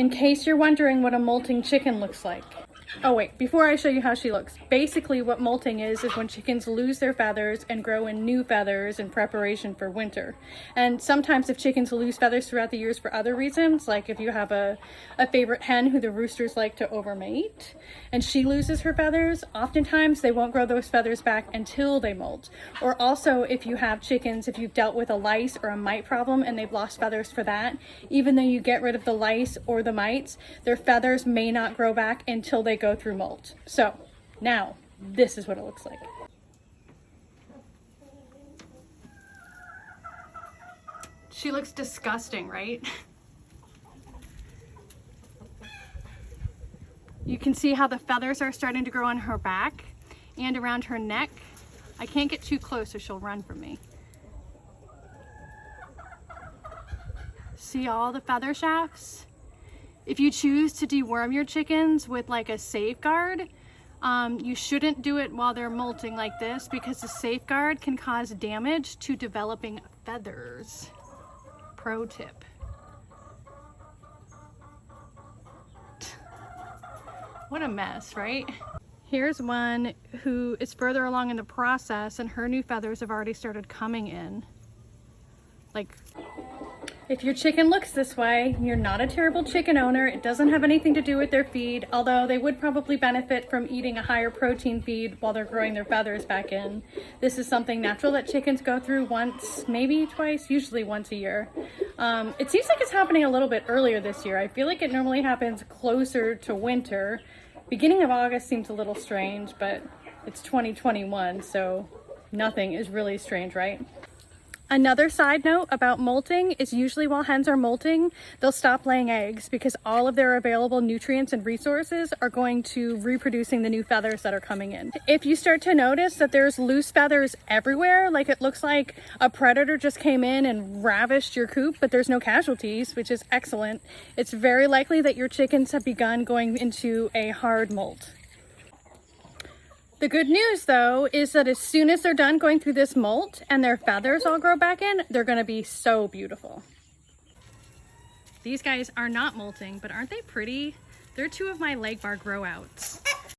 In case you're wondering what a molting chicken looks like. Oh wait, before I show you how she looks, basically what molting is when chickens lose their feathers and grow in new feathers in preparation for winter. And sometimes if chickens lose feathers throughout the years for other reasons, like if you have a favorite hen who the roosters like to overmate, and she loses her feathers, oftentimes they won't grow those feathers back until they molt. Or also if you have chickens, if you've dealt with a lice or a mite problem and they've lost feathers for that, even though you get rid of the lice or the mites, their feathers may not grow back until they go through molt. So now this is what it looks like. She looks disgusting, right? You can see how the feathers are starting to grow on her back and around her neck. I can't get too close or she'll run from me. See all the feather shafts? If you choose to deworm your chickens with like a safeguard, you shouldn't do it while they're molting like this because the safeguard can cause damage to developing feathers. Pro tip. What a mess, right? Here's one who is further along in the process and her new feathers have already started coming in. Like, if your chicken looks this way, you're not a terrible chicken owner. It doesn't have anything to do with their feed, although they would probably benefit from eating a higher protein feed while they're growing their feathers back in. This is something natural that chickens go through once, maybe twice, usually once a year. It seems like it's happening a little bit earlier this year. I feel like it normally happens closer to winter. Beginning of August seems a little strange, but it's 2021, so nothing is really strange, right? Another side note about molting is usually while hens are molting, they'll stop laying eggs because all of their available nutrients and resources are going to reproducing the new feathers that are coming in. If you start to notice that there's loose feathers everywhere, like it looks like a predator just came in and ravished your coop, but there's no casualties, which is excellent, it's very likely that your chickens have begun going into a hard molt. The good news though is that as soon as they're done going through this molt and their feathers all grow back in, they're gonna be so beautiful. These guys are not molting, but aren't they pretty? They're two of my leg bar grow outs.